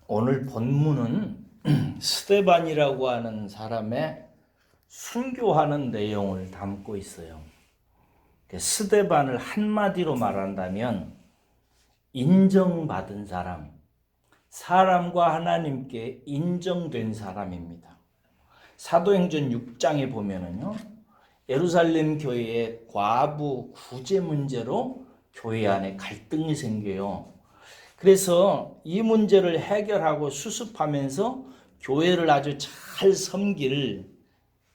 오늘 본문은 스데반이라고 하는 사람의 순교하는 내용을 담고 있어요. 스데반을 한마디로 말한다면 인정받은 사람, 사람과 하나님께 인정된 사람입니다. 사도행전 6장에 보면은요, 예루살렘 교회의 과부 구제 문제로 교회 안에 갈등이 생겨요. 그래서 이 문제를 해결하고 수습하면서 교회를 아주 잘 섬길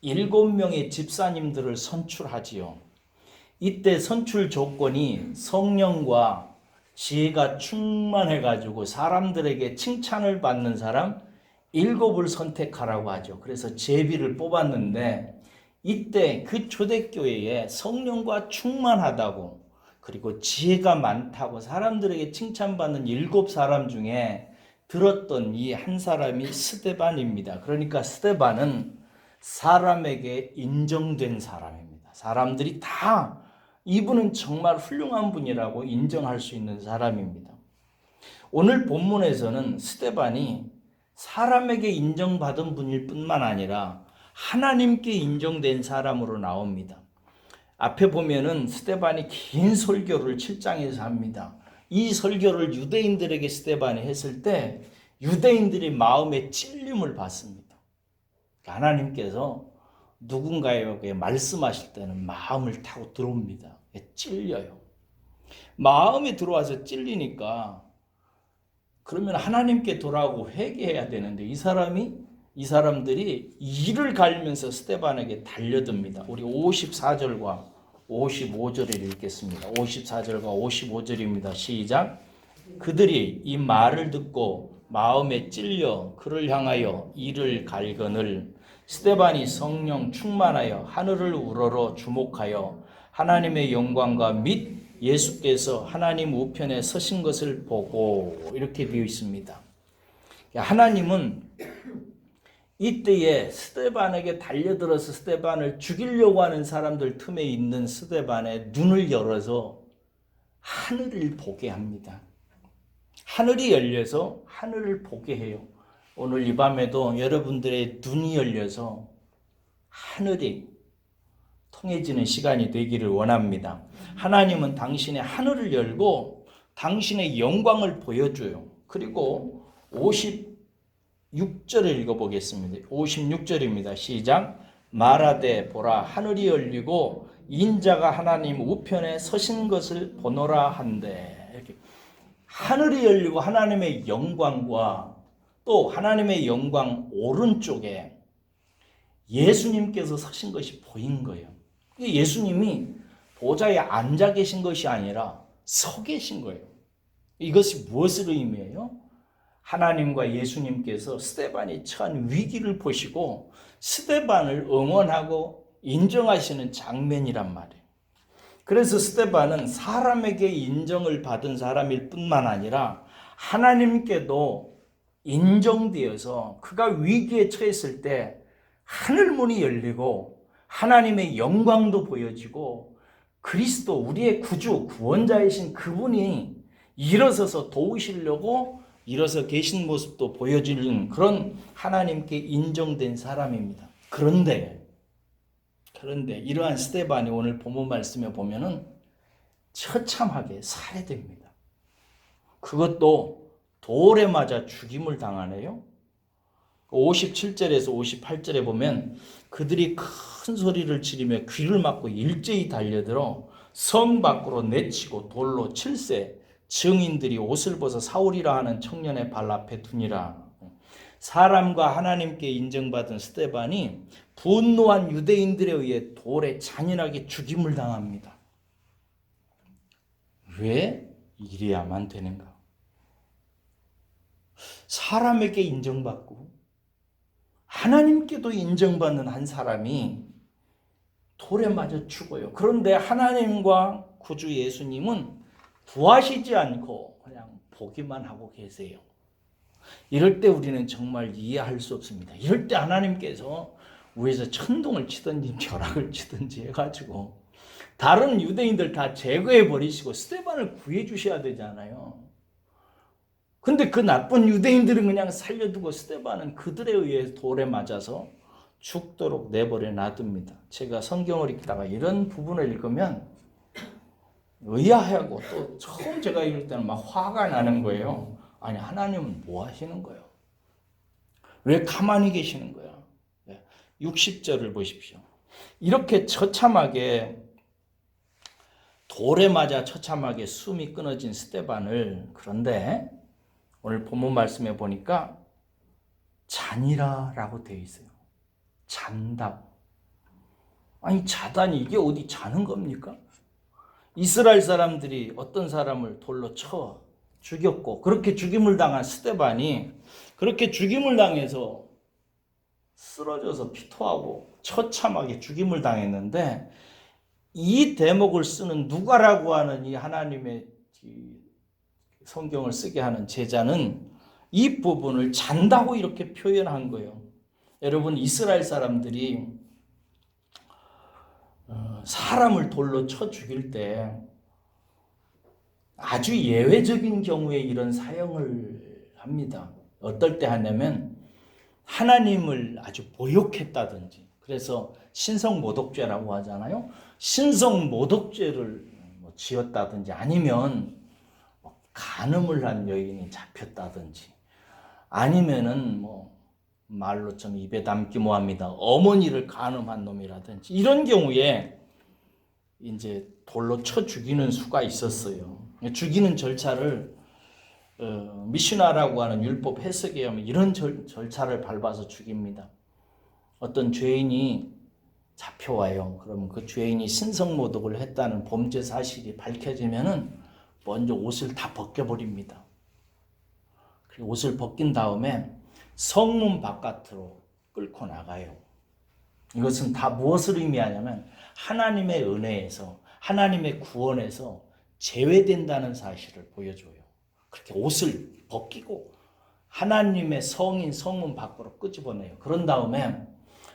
7명의 집사님들을 선출하지요. 이때 선출 조건이 성령과 지혜가 충만해가지고 사람들에게 칭찬을 받는 사람 7을 선택하라고 하죠. 그래서 제비를 뽑았는데 이때 그 초대교회에 성령과 충만하다고 그리고 지혜가 많다고 사람들에게 칭찬받는 7사람 중에 들었던 이 한 사람이 스데반입니다. 그러니까 스데반은 사람에게 인정된 사람입니다. 사람들이 다 이분은 정말 훌륭한 분이라고 인정할 수 있는 사람입니다. 오늘 본문에서는 스데반이 사람에게 인정받은 분일 뿐만 아니라 하나님께 인정된 사람으로 나옵니다. 앞에 보면은 스데반이 긴 설교를 7장에서 합니다. 이 설교를 유대인들에게 스데반이 했을 때 유대인들이 마음에 찔림을 받습니다. 하나님께서 누군가에게 말씀하실 때는 마음을 타고 들어옵니다. 찔려요. 마음에 들어와서 찔리니까 그러면 하나님께 돌아오고 회개해야 되는데 이 사람들이 이를 갈면서 스데반에게 달려듭니다. 우리 54절과 55절을 읽겠습니다. 54절과 55절입니다. 시작. 그들이 이 말을 듣고 마음에 찔려 그를 향하여 이를 갈거늘 스데반이 성령 충만하여 하늘을 우러러 주목하여 하나님의 영광과 및 예수께서 하나님 우편에 서신 것을 보고 이렇게 되어 있습니다. 하나님은 이때에 스데반에게 달려들어서 스데반을 죽이려고 하는 사람들 틈에 있는 스데반의 눈을 열어서 하늘을 보게 합니다. 하늘이 열려서 하늘을 보게 해요. 오늘 이 밤에도 여러분들의 눈이 열려서 하늘이 통해지는 시간이 되기를 원합니다. 하나님은 당신의 하늘을 열고 당신의 영광을 보여줘요. 그리고 56절을 읽어보겠습니다. 56절입니다. 시작. 말하되 보라 하늘이 열리고 인자가 하나님 우편에 서신 것을 보노라 한대. 이렇게 하늘이 열리고 하나님의 영광과 또 하나님의 영광 오른쪽에 예수님께서 서신 것이 보인 거예요. 예수님이 보좌에 앉아 계신 것이 아니라 서 계신 거예요. 이것이 무엇을 의미해요? 하나님과 예수님께서 스데반이 처한 위기를 보시고 스데반을 응원하고 인정하시는 장면이란 말이에요. 그래서 스데반은 사람에게 인정을 받은 사람일 뿐만 아니라 하나님께도 인정되어서 그가 위기에 처했을 때 하늘문이 열리고 하나님의 영광도 보여지고 그리스도 우리의 구주 구원자이신 그분이 일어서서 도우시려고 일어서 계신 모습도 보여주는 그런 하나님께 인정된 사람입니다. 그런데 이러한 스데반이 오늘 본문 말씀에 보면은 처참하게 살해됩니다. 그것도 돌에 맞아 죽임을 당하네요. 57절에서 58절에 보면 그들이 큰 소리를 지르며 귀를 막고 일제히 달려들어 성 밖으로 내치고 돌로 칠세 증인들이 옷을 벗어 사울이라 하는 청년의 발 앞에 두니라. 사람과 하나님께 인정받은 스데반이 분노한 유대인들에 의해 돌에 잔인하게 죽임을 당합니다. 왜 이래야만 되는가? 사람에게 인정받고 하나님께도 인정받는 한 사람이 돌에 맞아 죽어요. 그런데 하나님과 구주 예수님은 구하시지 않고 그냥 보기만 하고 계세요. 이럴 때 우리는 정말 이해할 수 없습니다. 이럴 때 하나님께서 위에서 천둥을 치든지 벼락을 치든지 해가지고 다른 유대인들 다 제거해 버리시고 스데반을 구해 주셔야 되잖아요. 근데 그 나쁜 유대인들은 그냥 살려두고 스데반은 그들에 의해 돌에 맞아서 죽도록 내버려 놔둡니다. 제가 성경을 읽다가 이런 부분을 읽으면 의아하고 또 처음 제가 읽을 때는 막 화가 나는 거예요. 아니, 하나님은 뭐 하시는 거예요? 왜 가만히 계시는 거야? 60절을 보십시오. 이렇게 처참하게 돌에 맞아 처참하게 숨이 끊어진 스데반을, 그런데 오늘 본문 말씀에 보니까 잔이라라고 되어 있어요. 잔다고. 아니, 자다니 이게 어디 자는 겁니까? 이스라엘 사람들이 어떤 사람을 돌로 쳐 죽였고, 그렇게 죽임을 당한 스데반이 그렇게 죽임을 당해서 쓰러져서 피토하고 처참하게 죽임을 당했는데, 이 대목을 쓰는 누가라고 하는 이 하나님의 성경을 쓰게 하는 제자는 이 부분을 잔다고 이렇게 표현한 거예요. 여러분, 이스라엘 사람들이 사람을 돌로 쳐 죽일 때 아주 예외적인 경우에 이런 사형을 합니다. 어떨 때 하냐면 하나님을 아주 모욕했다든지, 그래서 신성모독죄라고 하잖아요. 신성모독죄를 지었다든지, 아니면 간음을 한 여인이 잡혔다든지, 아니면은 말로 좀 입에 담기 뭐합니다. 어머니를 간음한 놈이라든지, 이런 경우에 이제 돌로 쳐 죽이는 수가 있었어요. 죽이는 절차를 미시나라고 하는 율법 해석에 하면 이런 절차를 밟아서 죽입니다. 어떤 죄인이 잡혀와요. 그러면 그 죄인이 신성모독을 했다는 범죄 사실이 밝혀지면은 먼저 옷을 다 벗겨버립니다. 그리고 옷을 벗긴 다음에 성문 바깥으로 끌고 나가요. 이것은 다 무엇을 의미하냐면 하나님의 은혜에서, 하나님의 구원에서 제외된다는 사실을 보여줘요. 그렇게 옷을 벗기고 하나님의 성인 성문 밖으로 끄집어내요. 그런 다음에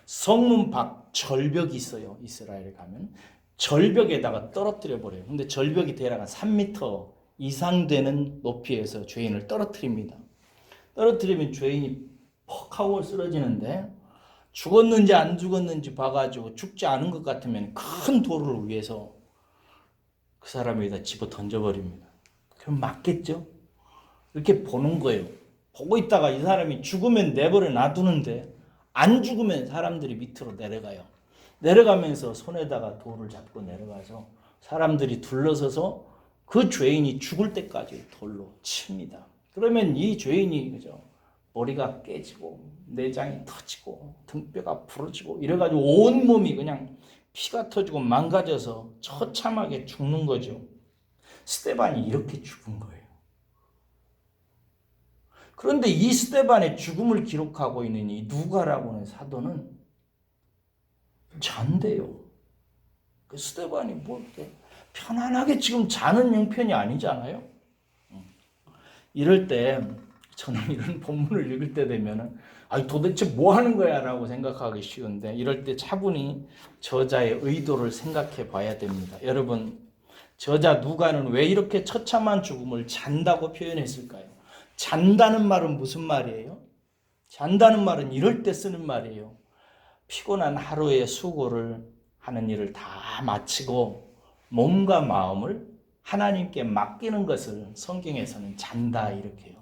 성문 밖 절벽이 있어요. 이스라엘에 가면 절벽에다가 떨어뜨려 버려요. 근데 절벽이 대략 3m 이상 되는 높이에서 죄인을 떨어뜨립니다. 떨어뜨리면 죄인이 퍽 하고 쓰러지는데, 죽었는지 안 죽었는지 봐가지고 죽지 않은 것 같으면 큰 돌을 위해서 그 사람에다 집어 던져버립니다. 그럼 맞겠죠? 이렇게 보는 거예요. 보고 있다가 이 사람이 죽으면 내버려 놔두는데, 안 죽으면 사람들이 밑으로 내려가요. 내려가면서 손에다가 돌을 잡고 내려가서 사람들이 둘러서서 그 죄인이 죽을 때까지 돌로 칩니다. 그러면 이 죄인이, 그죠, 머리가 깨지고 내장이 터지고 등뼈가 부러지고 이래가지고 온몸이 그냥 피가 터지고 망가져서 처참하게 죽는 거죠. 스데반이 이렇게 죽은 거예요. 그런데 이 스데반의 죽음을 기록하고 있는 이 누가라고 하는 사도는 잔대요. 그 스데반이 뭐 편안하게 지금 자는 형편이 아니잖아요. 이럴 때 저는 이런 본문을 읽을 때 되면은 도대체 뭐 하는 거야 라고 생각하기 쉬운데, 이럴 때 차분히 저자의 의도를 생각해 봐야 됩니다. 여러분, 저자 누가는 왜 이렇게 처참한 죽음을 잔다고 표현했을까요? 잔다는 말은 무슨 말이에요? 잔다는 말은 이럴 때 쓰는 말이에요. 피곤한 하루의 수고를 하는 일을 다 마치고 몸과 마음을 하나님께 맡기는 것을 성경에서는 잔다 이렇게 해요.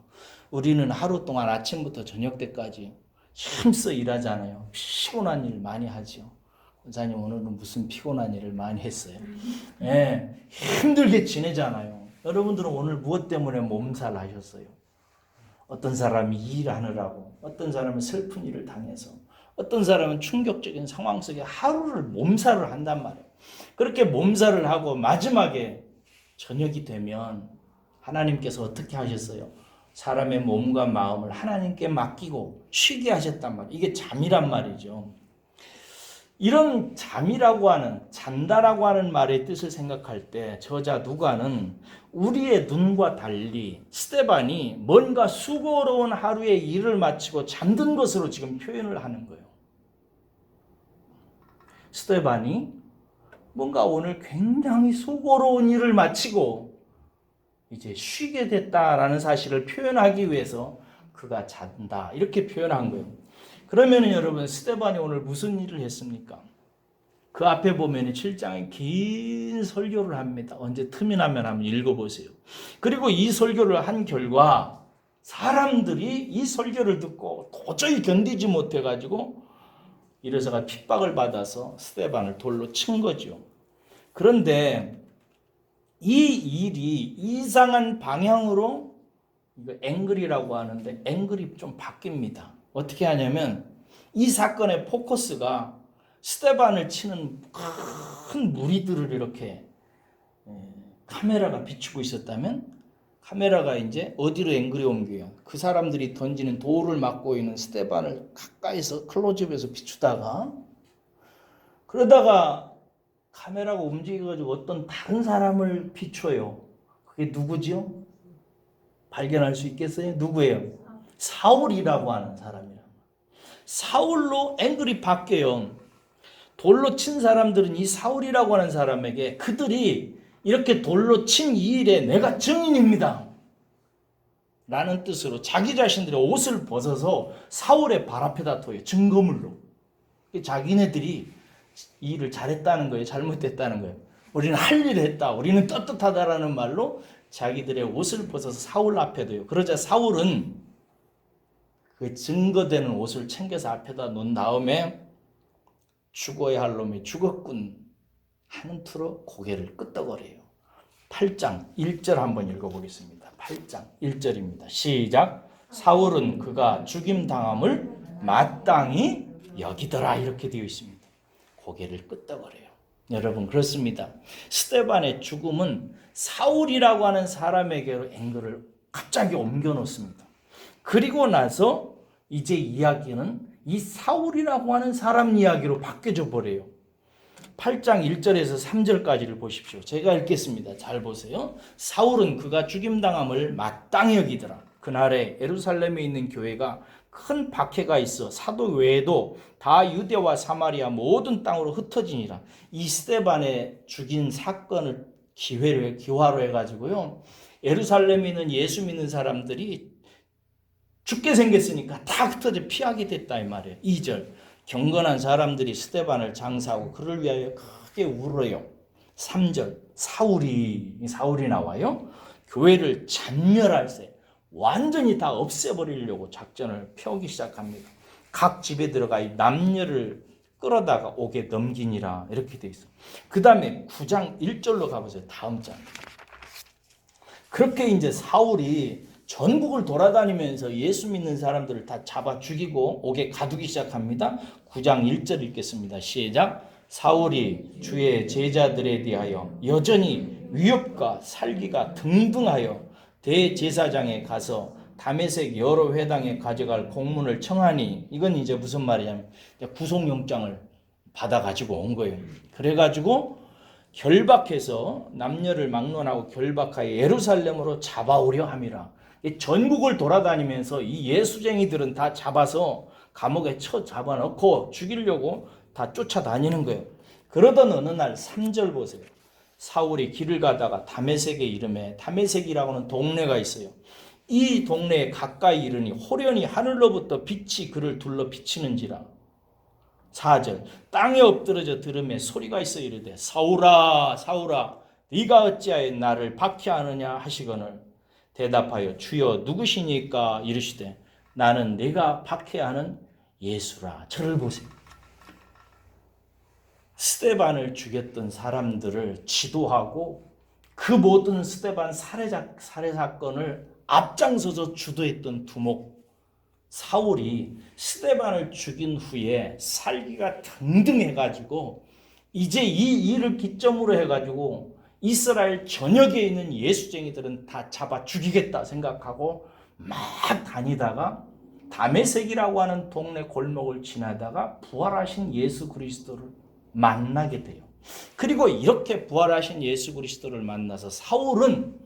우리는 하루 동안 아침부터 저녁 때까지 힘써 일하잖아요. 피곤한 일 많이 하죠. 원사님, 오늘은 무슨 피곤한 일을 많이 했어요? 힘들게 지내잖아요. 여러분들은 오늘 무엇 때문에 몸살 하셨어요? 어떤 사람이 일하느라고, 어떤 사람은 슬픈 일을 당해서, 어떤 사람은 충격적인 상황 속에 하루를 몸살을 한단 말이에요. 그렇게 몸살을 하고 마지막에 저녁이 되면 하나님께서 어떻게 하셨어요? 사람의 몸과 마음을 하나님께 맡기고 쉬게 하셨단 말이에요. 이게 잠이란 말이죠. 이런 잠이라고 하는, 잔다라고 하는 말의 뜻을 생각할 때 저자 누가는 우리의 눈과 달리 스데반이 뭔가 수고로운 하루의 일을 마치고 잠든 것으로 지금 표현을 하는 거예요. 스데반이 뭔가 오늘 굉장히 수고로운 일을 마치고 이제 쉬게 됐다라는 사실을 표현하기 위해서 그가 잔다 이렇게 표현한 거예요. 그러면 여러분 스데반이 오늘 무슨 일을 했습니까? 그 앞에 보면 7장에 긴 설교를 합니다. 언제 틈이 나면 한번 읽어보세요. 그리고 이 설교를 한 결과 사람들이 이 설교를 듣고 도저히 견디지 못해가지고 이래서가 핍박을 받아서 스데반을 돌로 친 거죠. 그런데 이 일이 이상한 방향으로 이거 앵글이라고 하는데 앵글이 좀 바뀝니다. 어떻게 하냐면 이 사건의 포커스가 스데반을 치는 큰 무리들을 이렇게 카메라가 비추고 있었다면 카메라가 이제 어디로 앵글이 옮겨요? 그 사람들이 던지는 돌을 맞고 있는 스데반을 가까이서 클로즈업해서 비추다가 그러다가 카메라가 움직여가지고 어떤 다른 사람을 비춰요. 그게 누구죠? 발견할 수 있겠어요? 누구예요? 사울이라고 하는 사람이에요. 사울로 앵글이 바뀌어요. 돌로 친 사람들은 이 사울이라고 하는 사람에게 그들이 이렇게 돌로 친 이 일에 내가 증인입니다 라는 뜻으로 자기 자신들의 옷을 벗어서 사울의 발 앞에다 둬요. 증거물로. 자기네들이 이 일을 잘했다는 거예요? 잘못했다는 거예요? 우리는 할 일을 했다. 우리는 떳떳하다라는 말로 자기들의 옷을 벗어서 사울 앞에 둬요. 그러자 사울은 그 증거되는 옷을 챙겨서 앞에다 놓은 다음에 죽어야 할 놈이 죽었군 하는 투로 고개를 끄덕거려요. 8장 1절 한번 읽어보겠습니다. 8장 1절입니다. 시작. 사울은 그가 죽임당함을 마땅히 여기더라 이렇게 되어 있습니다. 고개를 끄덕거려요. 여러분 그렇습니다. 스데반의 죽음은 사울이라고 하는 사람에게로 앵글을 갑자기 옮겨 놓습니다. 그리고 나서 이제 이야기는 이 사울이라고 하는 사람 이야기로 바뀌어져 버려요. 8장 1절에서 3절까지를 보십시오. 제가 읽겠습니다. 잘 보세요. 사울은 그가 죽임당함을 마땅히 여기더라. 그날에 예루살렘에 있는 교회가 큰 박해가 있어 사도 외에도 다 유대와 사마리아 모든 땅으로 흩어지니라. 이 스데반의 죽인 사건을 기화로 해가지고요. 예루살렘에 있는 예수 믿는 사람들이 죽게 생겼으니까 다 흩어져 피하게 됐다 이 말이에요. 2절 경건한 사람들이 스데반을 장사하고 그를 위하여 크게 울어요. 3절 사울이 나와요. 교회를 잔멸할세 완전히 다 없애버리려고 작전을 펴기 시작합니다. 각 집에 들어가 이 남녀를 끌어다가 옥에 넘기니라 이렇게 돼 있어. 그 다음에 9장 1절로 가보세요. 다음 장. 그렇게 이제 사울이 전국을 돌아다니면서 예수 믿는 사람들을 다 잡아 죽이고 옥에 가두기 시작합니다. 9장 1절 읽겠습니다. 시작. 사울이 주의 제자들에 대하여 여전히 위협과 살기가 등등하여 대제사장에 가서 다메섹 여러 회당에 가져갈 공문을 청하니 이건 이제 무슨 말이냐면 구속영장을 받아가지고 온 거예요. 그래가지고 결박해서 남녀를 막론하고 결박하여 예루살렘으로 잡아오려 함이라. 전국을 돌아다니면서 이 예수쟁이들은 다 잡아서 감옥에 잡아넣고 죽이려고 다 쫓아다니는 거예요. 그러던 어느 날 3절 보세요. 사울이 길을 가다가 다메섹에 이름에 다메섹이라고 하는 동네가 있어요. 이 동네에 가까이 이르니 호련히 하늘로부터 빛이 그를 둘러 비치는지라. 4절 땅에 엎드러져 들음에 소리가 있어 이르되 사울아 사울아 네가 어찌하여 나를 박해하느냐 하시거늘 대답하여 주여 누구시니까 이르시되 나는 네가 박해하는 예수라. 저를 보세요. 스데반을 죽였던 사람들을 지도하고 그 모든 스데반 살해 사건을 앞장서서 주도했던 두목 사울이 스데반을 죽인 후에 살기가 등등해가지고 이제 이 일을 기점으로 해가지고 이스라엘 전역에 있는 예수쟁이들은 다 잡아 죽이겠다 생각하고 막 다니다가 다메섹이라고 하는 동네 골목을 지나다가 부활하신 예수 그리스도를 만나게 돼요. 그리고 이렇게 부활하신 예수 그리스도를 만나서 사울은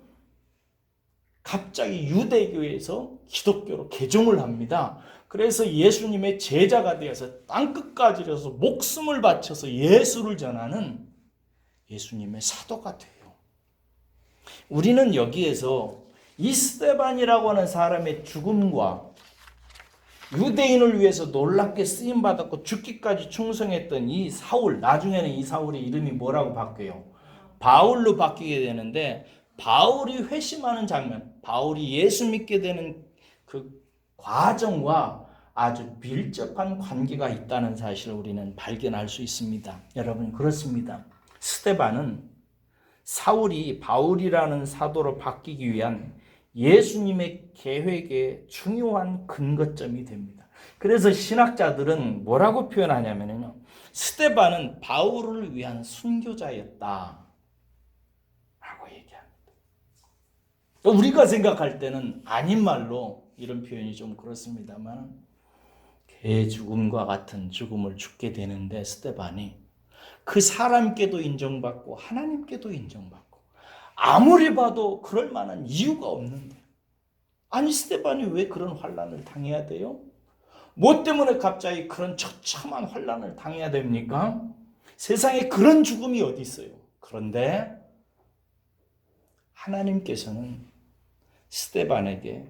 갑자기 유대교에서 기독교로 개종을 합니다. 그래서 예수님의 제자가 되어서 땅끝까지 이르러서 목숨을 바쳐서 예수를 전하는 예수님의 사도가 돼요. 우리는 여기에서 이 스데반이라고 하는 사람의 죽음과 유대인을 위해서 놀랍게 쓰임받았고 죽기까지 충성했던 이 사울, 나중에는 이 사울의 이름이 뭐라고 바뀌어요? 바울로 바뀌게 되는데, 바울이 회심하는 장면, 바울이 예수 믿게 되는 그 과정과 아주 밀접한 관계가 있다는 사실을 우리는 발견할 수 있습니다. 여러분, 그렇습니다. 스데반은 사울이 바울이라는 사도로 바뀌기 위한 예수님의 계획의 중요한 근거점이 됩니다. 그래서 신학자들은 뭐라고 표현하냐면요, 스데반은 바울을 위한 순교자였다 라고 얘기합니다. 우리가 생각할 때는 아닌 말로 이런 표현이 좀 그렇습니다만, 개 죽음과 같은 죽음을 죽게 되는데 스데반이 그 사람께도 인정받고 하나님께도 인정받고, 아무리 봐도 그럴 만한 이유가 없는데, 아니 스데반이 왜 그런 환난을 당해야 돼요? 뭐 때문에 갑자기 그런 처참한 환난을 당해야 됩니까? 세상에 그런 죽음이 어디 있어요? 그런데 하나님께서는 스데반에게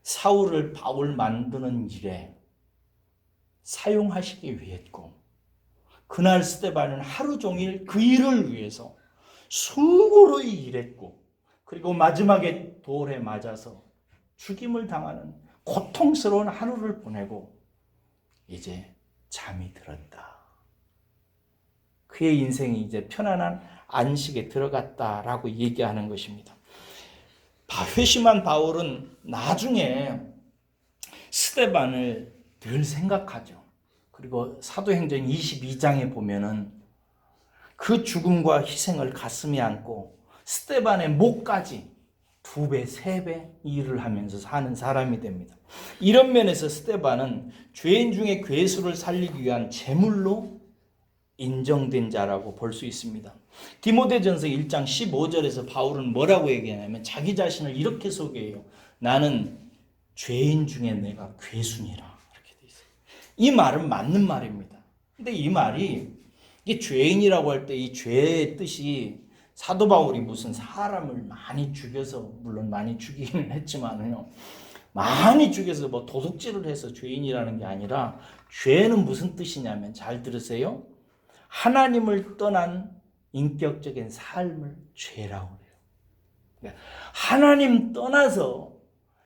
사울을 바울 만드는 일에 사용하시기 위했고, 그날 스데반은 하루 종일 그 일을 위해서 수고로이 일했고, 그리고 마지막에 돌에 맞아서 죽임을 당하는 고통스러운 하루를 보내고 이제 잠이 들었다. 그의 인생이 이제 편안한 안식에 들어갔다라고 얘기하는 것입니다. 회심한 바울은 나중에 스데반을 늘 생각하죠. 그리고 사도행전 22장에 보면은 그 죽음과 희생을 가슴에 안고 스데반의 목까지 2배, 3배 일을 하면서 사는 사람이 됩니다. 이런 면에서 스데반은 죄인 중에 괴수를 살리기 위한 제물로 인정된 자라고 볼 수 있습니다. 디모데전서 1장 15절에서 바울은 뭐라고 얘기하냐면 자기 자신을 이렇게 소개해요. 나는 죄인 중에 내가 괴수니라. 이 말은 맞는 말입니다. 근데 이 말이, 이게 죄인이라고 할 때 이 죄의 뜻이 사도 바울이 무슨 사람을 많이 죽여서, 물론 많이 죽이기는 했지만요, 많이 죽여서 뭐 도둑질을 해서 죄인이라는 게 아니라, 죄는 무슨 뜻이냐면, 잘 들으세요, 하나님을 떠난 인격적인 삶을 죄라고 해요. 그러니까 하나님 떠나서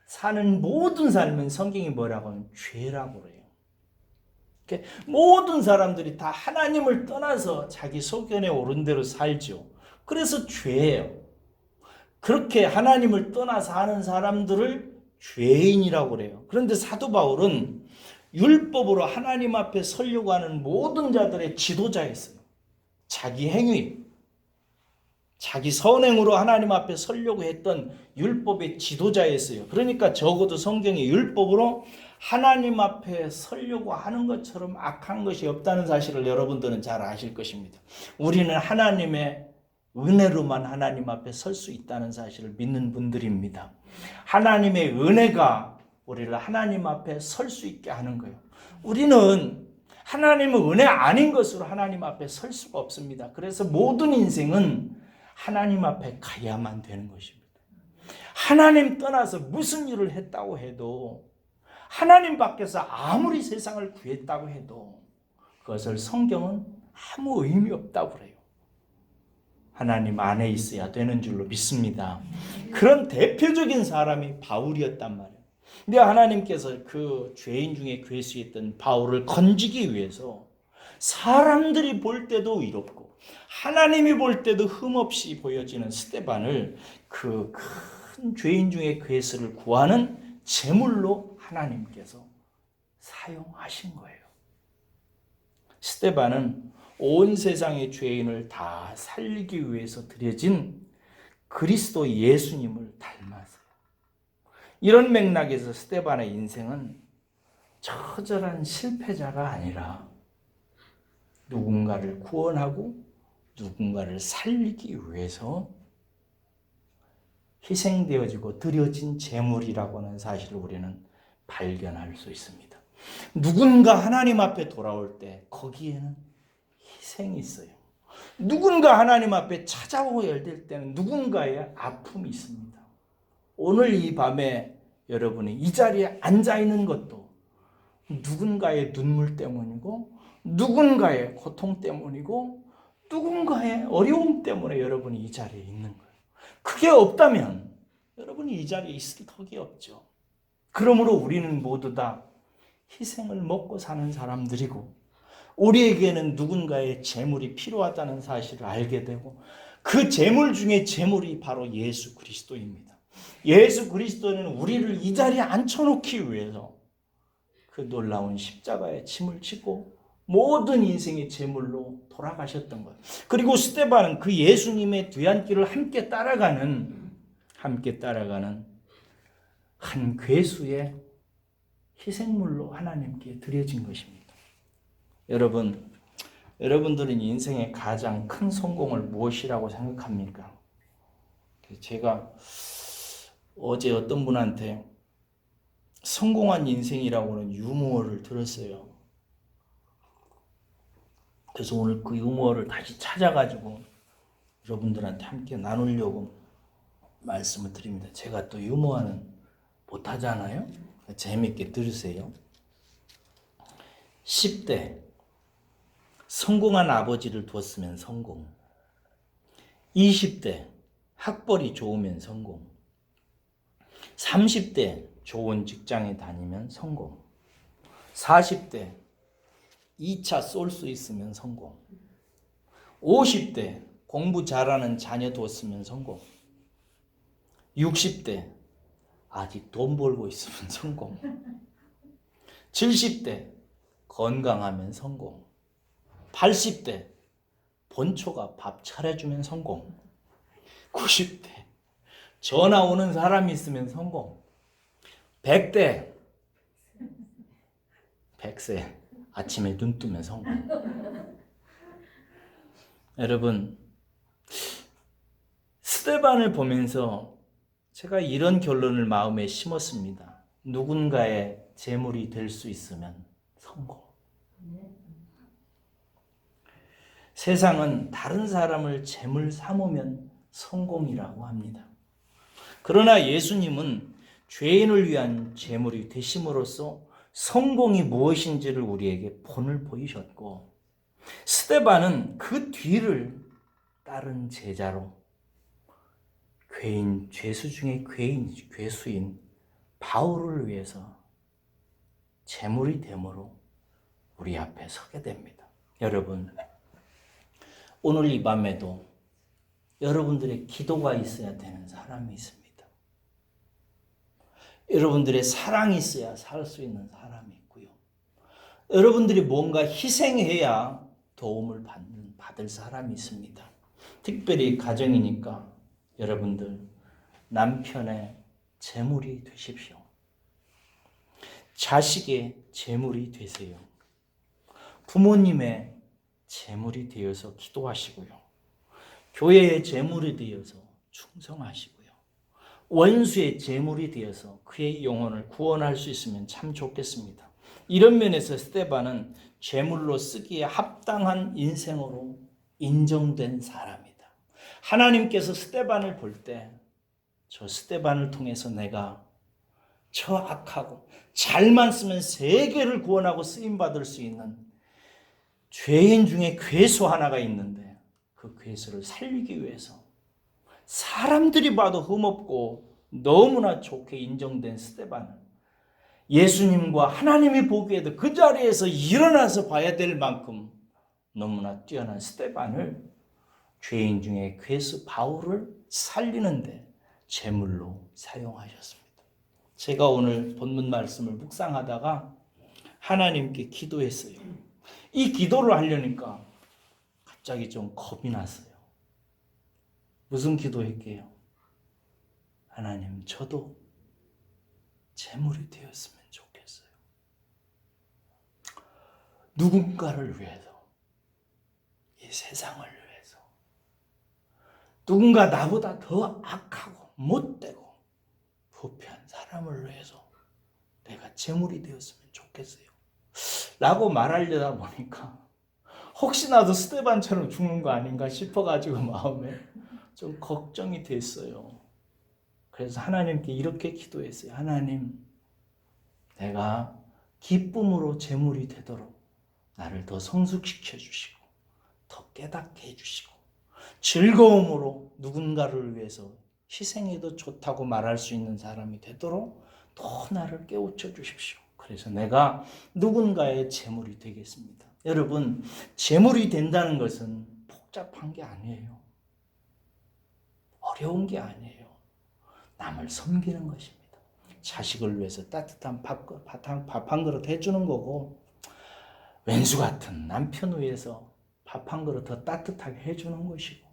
사는 모든 삶은 성경이 뭐라고 하면 죄라고 해요. 모든 사람들이 다 하나님을 떠나서 자기 소견에 오른 대로 살죠. 그래서 죄예요. 그렇게 하나님을 떠나서 하는 사람들을 죄인이라고 그래요. 그런데 사도 바울은 율법으로 하나님 앞에 서려고 하는 모든 자들의 지도자였어요. 자기 행위, 자기 선행으로 하나님 앞에 서려고 했던 율법의 지도자였어요. 그러니까 적어도 성경이 율법으로 하나님 앞에 서려고 하는 것처럼 악한 것이 없다는 사실을 여러분들은 잘 아실 것입니다. 우리는 하나님의 은혜로만 하나님 앞에 설 수 있다는 사실을 믿는 분들입니다. 하나님의 은혜가 우리를 하나님 앞에 설 수 있게 하는 거예요. 우리는 하나님의 은혜 아닌 것으로 하나님 앞에 설 수가 없습니다. 그래서 모든 인생은 하나님 앞에 가야만 되는 것입니다. 하나님 떠나서 무슨 일을 했다고 해도, 하나님 밖에서 아무리 세상을 구했다고 해도 그것을 성경은 아무 의미 없다고 그래요. 하나님 안에 있어야 되는 줄로 믿습니다. 그런 대표적인 사람이 바울이었단 말이에요. 근데 하나님께서 그 죄인 중에 괴수했던 바울을 건지기 위해서 사람들이 볼 때도 의롭고 하나님이 볼 때도 흠없이 보여지는 스데반을 그 큰 죄인 중에 괴수를 구하는 제물로 하나님께서 사용하신 거예요. 스데반은 온 세상의 죄인을 다 살리기 위해서 드려진 그리스도 예수님을 닮았어요. 이런 맥락에서 스데반의 인생은 처절한 실패자가 아니라 누군가를 구원하고 누군가를 살리기 위해서 희생되어지고 드려진 제물이라고 하는 사실을 우리는 발견할 수 있습니다. 누군가 하나님 앞에 돌아올 때 거기에는 희생이 있어요. 누군가 하나님 앞에 찾아오게 될 때는 누군가의 아픔이 있습니다. 오늘 이 밤에 여러분이 이 자리에 앉아 있는 것도 누군가의 눈물 때문이고 누군가의 고통 때문이고 누군가의 어려움 때문에 여러분이 이 자리에 있는 거예요. 그게 없다면 여러분이 이 자리에 있을 턱이 없죠. 그러므로 우리는 모두 다 희생을 먹고 사는 사람들이고 우리에게는 누군가의 재물이 필요하다는 사실을 알게 되고 그 재물 중에 재물이 바로 예수 그리스도입니다. 예수 그리스도는 우리를 이 자리에 앉혀놓기 위해서 그 놀라운 십자가에 짐을 지고 모든 인생의 제물로 돌아가셨던 거예요. 그리고 스데반은 그 예수님의 뒤안길을 함께 따라가는 한 괴수의 희생물로 하나님께 드려진 것입니다. 여러분들은 인생의 가장 큰 성공을 무엇이라고 생각합니까? 제가 어제 어떤 분한테 성공한 인생이라고는 유머를 들었어요. 그래서 오늘 그 유머를 다시 찾아가지고 여러분들한테 함께 나누려고 말씀을 드립니다. 제가 또 유머는 못하잖아요. 재밌게 들으세요. 10대 성공한 아버지를 두었으면 성공. 20대 학벌이 좋으면 성공. 30대 좋은 직장에 다니면 성공. 40대 2차 쏠 수 있으면 성공. 50대 공부 잘하는 자녀 두었으면 성공. 60대 아직 돈 벌고 있으면 성공. 70대 건강하면 성공. 80대 본초가 밥 차려주면 성공. 90대 전화 오는 사람이 있으면 성공. 100세 아침에 눈 뜨면 성공. 여러분, 스데반을 보면서 제가 이런 결론을 마음에 심었습니다. 누군가의 재물이 될 수 있으면 성공. 세상은 다른 사람을 재물 삼으면 성공이라고 합니다. 그러나 예수님은 죄인을 위한 재물이 되심으로써 성공이 무엇인지를 우리에게 본을 보이셨고, 스데반은 그 뒤를 따른 제자로 죄수 중에 괴수인 바울을 위해서 재물이 됨으로 우리 앞에 서게 됩니다. 여러분, 오늘 이 밤에도 여러분들의 기도가 있어야 되는 사람이 있습니다. 여러분들의 사랑이 있어야 살 수 있는 사람이 있고요. 여러분들이 뭔가 희생해야 도움을 받을 사람이 있습니다. 특별히 가정이니까 여러분들 남편의 재물이 되십시오. 자식의 재물이 되세요. 부모님의 재물이 되어서 기도하시고요. 교회의 재물이 되어서 충성하시고요. 원수의 재물이 되어서 그의 영혼을 구원할 수 있으면 참 좋겠습니다. 이런 면에서 스데반은 재물로 쓰기에 합당한 인생으로 인정된 사람이다. 하나님께서 스데반을 볼 때 저 스데반을 통해서 내가 저 악하고 잘만 쓰면 세계를 구원하고 쓰임받을 수 있는 죄인 중에 괴수 하나가 있는데 그 괴수를 살리기 위해서 사람들이 봐도 흠없고 너무나 좋게 인정된 스데반을 예수님과 하나님이 보기에도 그 자리에서 일어나서 봐야 될 만큼 너무나 뛰어난 스데반을 죄인 중에 괴수 바울을 살리는데 제물로 사용하셨습니다. 제가 오늘 본문 말씀을 묵상하다가 하나님께 기도했어요. 이 기도를 하려니까 갑자기 좀 겁이 났어요. 무슨 기도했게요? 하나님, 저도 제물이 되었으면 좋겠어요. 누군가를 위해서, 이 세상을 위해서, 누군가 나보다 더 악하고 못되고 부패한 사람을 위해서 내가 제물이 되었으면 좋겠어요 라고 말하려다 보니까 혹시나도 스데반처럼 죽는 거 아닌가 싶어가지고 마음에 좀 걱정이 됐어요. 그래서 하나님께 이렇게 기도했어요. 하나님, 내가 기쁨으로 제물이 되도록 나를 더 성숙시켜 주시고 더 깨닫게 해주시고 즐거움으로 누군가를 위해서 희생해도 좋다고 말할 수 있는 사람이 되도록 더 나를 깨우쳐 주십시오. 그래서 내가 누군가의 제물이 되겠습니다. 여러분, 제물이 된다는 것은 복잡한 게 아니에요. 어려운 게 아니에요. 남을 섬기는 것입니다. 자식을 위해서 따뜻한 밥 한 그릇 해주는 거고, 왼수 같은 남편 위해서 밥 한 그릇 더 따뜻하게 해주는 것이고,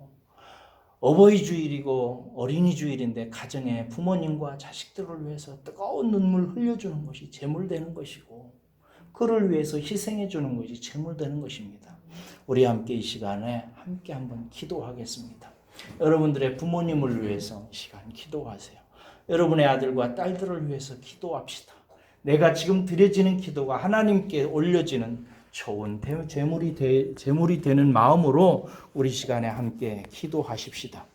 어버이 주일이고 어린이 주일인데 가정에 부모님과 자식들을 위해서 뜨거운 눈물 흘려주는 것이 제물되는 것이고, 그를 위해서 희생해 주는 것이 제물되는 것입니다. 우리 함께 이 시간에 함께 한번 기도하겠습니다. 여러분들의 부모님을 위해서 이 시간 기도하세요. 여러분의 아들과 딸들을 위해서 기도합시다. 내가 지금 드려지는 기도가 하나님께 올려지는 좋은 제물이 되는 마음으로 우리 시간에 함께 기도하십시다.